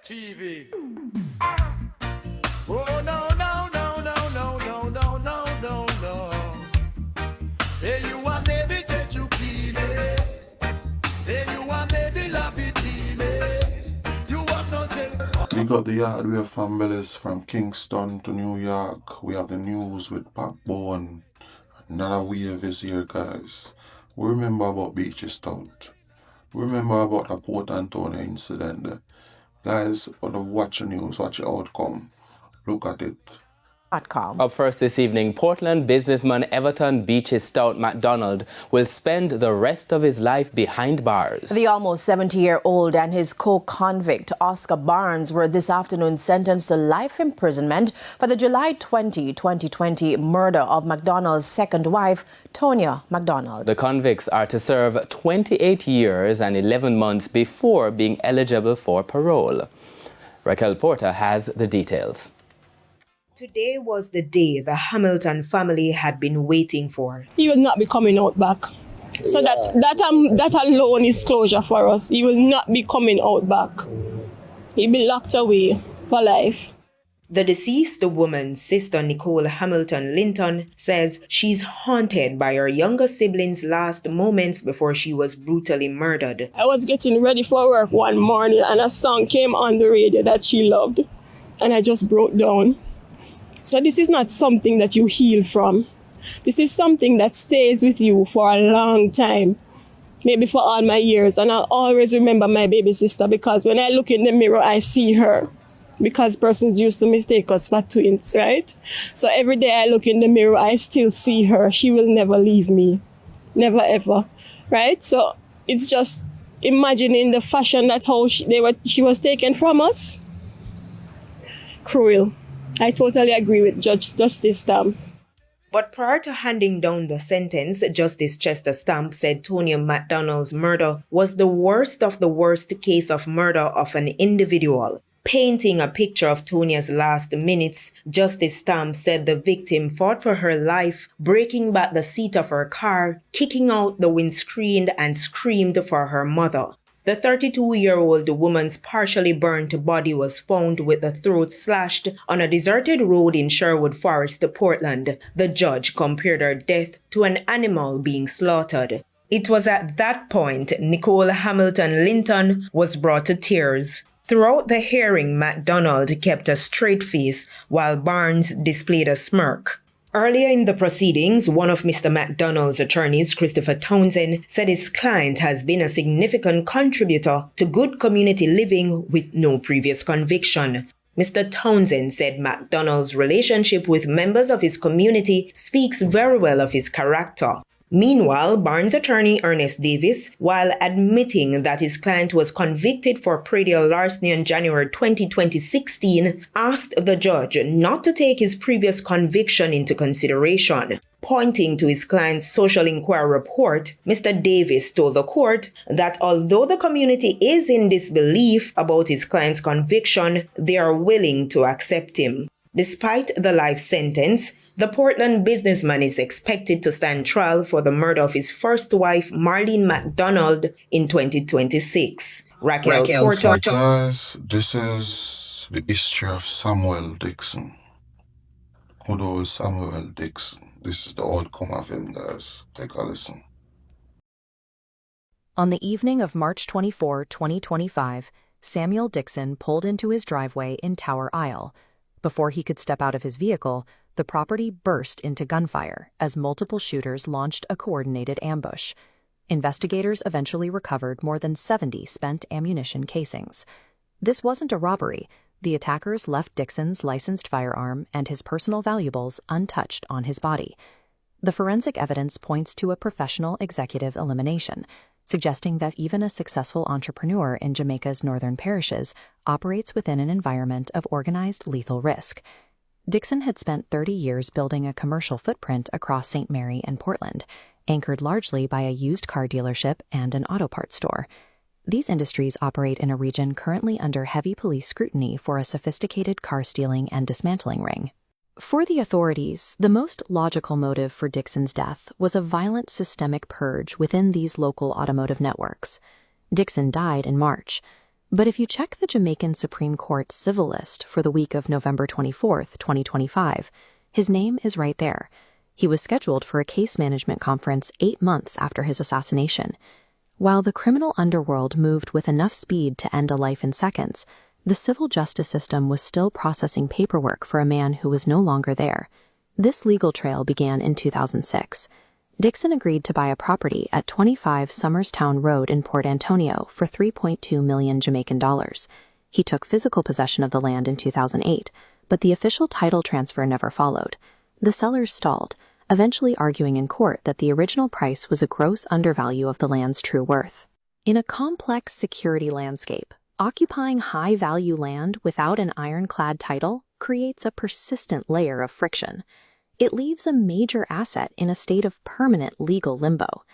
TV. Oh no no no no no no no no no no. Hey you want baby get you keenly. Hey you want baby love it keenly. You want no say. We got the Yardway families from Kingston to New York. We have the news with Backbone. Another wave is here, guys. We remember about Beachy Stout. We remember about the Port Antonio incident there. Guys, when you watch the news, watch the outcome. Look at it. Up first this evening, Portland businessman Everton Beachy Stout MacDonald will spend the rest of his life behind bars. The almost 70-year-old and his co-convict Oscar Barnes were this afternoon sentenced to life imprisonment for the July 20, 2020 murder of MacDonald's second wife, Tonya MacDonald. The convicts are to serve 28 years and 11 months before being eligible for parole. Raquel Porter has the details. Today was the day the Hamilton family had been waiting for. He will not be coming out back. So that alone is closure for us. He will not be coming out back. He'll be locked away for life. The deceased woman's sister, Nicole Hamilton Linton, says she's haunted by her younger sibling's last moments before she was brutally murdered. I was getting ready for work one morning and a song came on the radio that she loved. And I just broke down. So this is not something that you heal from. This is something that stays with you for a long time, maybe for all my years. And I'll always remember my baby sister because when I look in the mirror, I see her. Because persons used to mistake us for twins, right? So every day I look in the mirror, I still see her. She will never leave me. Never, ever, right? So it's just imagining the fashion that how she was taken from us. Cruel. I totally agree with Justice Stamp. But prior to handing down the sentence, Justice Chester Stamp said Tonya MacDonald's murder was the worst of the worst case of murder of an individual. Painting a picture of Tonya's last minutes, Justice Stamp said the victim fought for her life, breaking back the seat of her car, kicking out the windscreen, and screamed for her mother. The 32-year-old woman's partially burnt body was found with the throat slashed on a deserted road in Sherwood Forest, Portland. The judge compared her death to an animal being slaughtered. It was at that point Nicole Hamilton Linton was brought to tears. Throughout the hearing, MacDonald kept a straight face while Barnes displayed a smirk. Earlier in the proceedings, one of Mr. MacDonald's attorneys, Christopher Townsend, said his client has been a significant contributor to good community living with no previous conviction. Mr. Townsend said MacDonald's relationship with members of his community speaks very well of his character. Meanwhile, Barnes' attorney Ernest Davis, while admitting that his client was convicted for predial larceny in January 2016, asked the judge not to take his previous conviction into consideration. Pointing to his client's social inquiry report, Mr. Davis told the court that although the community is in disbelief about his client's conviction, they are willing to accept him. Despite the life sentence, the Portland businessman is expected to stand trial for the murder of his first wife, Marlene MacDonald, in 2026. Raquel Porter. Guys, this is the history of Samuel Dixon. Good old Samuel Dixon. This is the outcome of him, guys. Take a listen. On the evening of March 24, 2025, Samuel Dixon pulled into his driveway in Tower Isle. Before he could step out of his vehicle, the property burst into gunfire as multiple shooters launched a coordinated ambush. Investigators eventually recovered more than 70 spent ammunition casings. This wasn't a robbery. The attackers left Dixon's licensed firearm and his personal valuables untouched on his body. The forensic evidence points to a professional executive elimination, suggesting that even a successful entrepreneur in Jamaica's northern parishes operates within an environment of organized lethal risk. Dixon had spent 30 years building a commercial footprint across St. Mary and Portland, anchored largely by a used car dealership and an auto parts store. These industries operate in a region currently under heavy police scrutiny for a sophisticated car stealing and dismantling ring. For the authorities, the most logical motive for Dixon's death was a violent systemic purge within these local automotive networks. Dixon died in March. But if you check the Jamaican Supreme Court civil list for the week of November 24, 2025, his name is right there. He was scheduled for a case management conference 8 months after his assassination. While the criminal underworld moved with enough speed to end a life in seconds, the civil justice system was still processing paperwork for a man who was no longer there. This legal trail began in 2006. Dixon agreed to buy a property at 25 Summerstown Road in Port Antonio for $3.2 million Jamaican dollars. He took physical possession of the land in 2008, but the official title transfer never followed. The sellers stalled, eventually arguing in court that the original price was a gross undervalue of the land's true worth. In a complex security landscape, occupying high-value land without an ironclad title creates a persistent layer of friction. It leaves a major asset in a state of permanent legal limbo.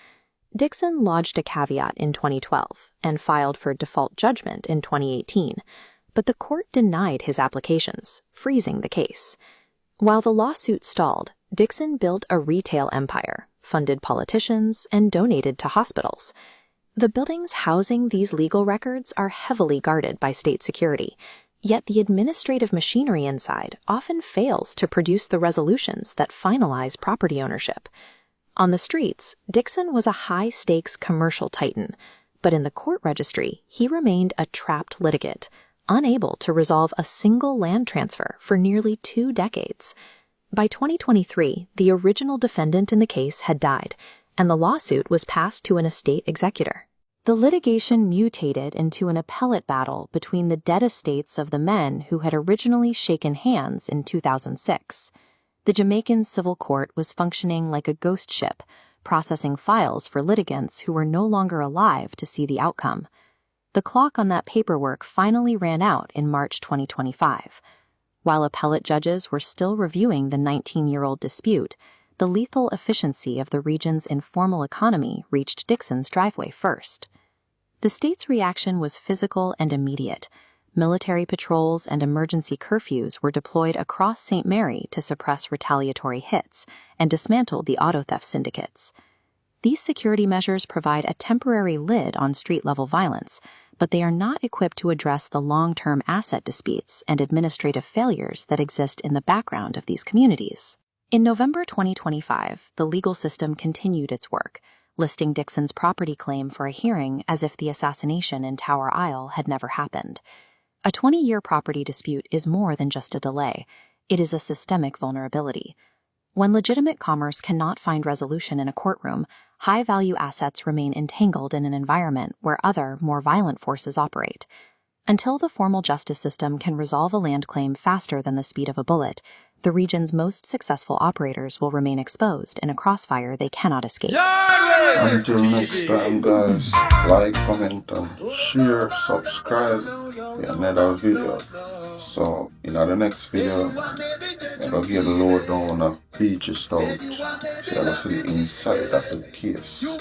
Dixon lodged a caveat in 2012 and filed for default judgment in 2018, but the court denied his applications, freezing the case. While the lawsuit stalled, Dixon built a retail empire, funded politicians, and donated to hospitals. The buildings housing these legal records are heavily guarded by state security, yet the administrative machinery inside often fails to produce the resolutions that finalize property ownership. On the streets, Dixon was a high-stakes commercial titan, but in the court registry, he remained a trapped litigant, unable to resolve a single land transfer for nearly 2 decades. By 2023, the original defendant in the case had died, and the lawsuit was passed to an estate executor. The litigation mutated into an appellate battle between the dead estates of the men who had originally shaken hands in 2006. The Jamaican civil court was functioning like a ghost ship, processing files for litigants who were no longer alive to see the outcome. The clock on that paperwork finally ran out in March 2025. While appellate judges were still reviewing the 19-year-old dispute, the lethal efficiency of the region's informal economy reached Dixon's driveway first. The state's reaction was physical and immediate. Military patrols and emergency curfews were deployed across St. Mary to suppress retaliatory hits and dismantle the auto theft syndicates. These security measures provide a temporary lid on street-level violence, but they are not equipped to address the long-term asset disputes and administrative failures that exist in the background of these communities. In November 2025, the legal system continued its work, listing Dixon's property claim for a hearing as if the assassination in Tower Isle had never happened. A 20-year property dispute is more than just a delay. It is a systemic vulnerability. When legitimate commerce cannot find resolution in a courtroom, high-value assets remain entangled in an environment where other, more violent forces operate. Until the formal justice system can resolve a land claim faster than the speed of a bullet, the region's most successful operators will remain exposed in a crossfire they cannot escape. Until next time, guys, like, comment, and share, subscribe for another video. So, in the next video, I'm going to get a lowdown of Beachy stout. So, you're going to see the inside of the case.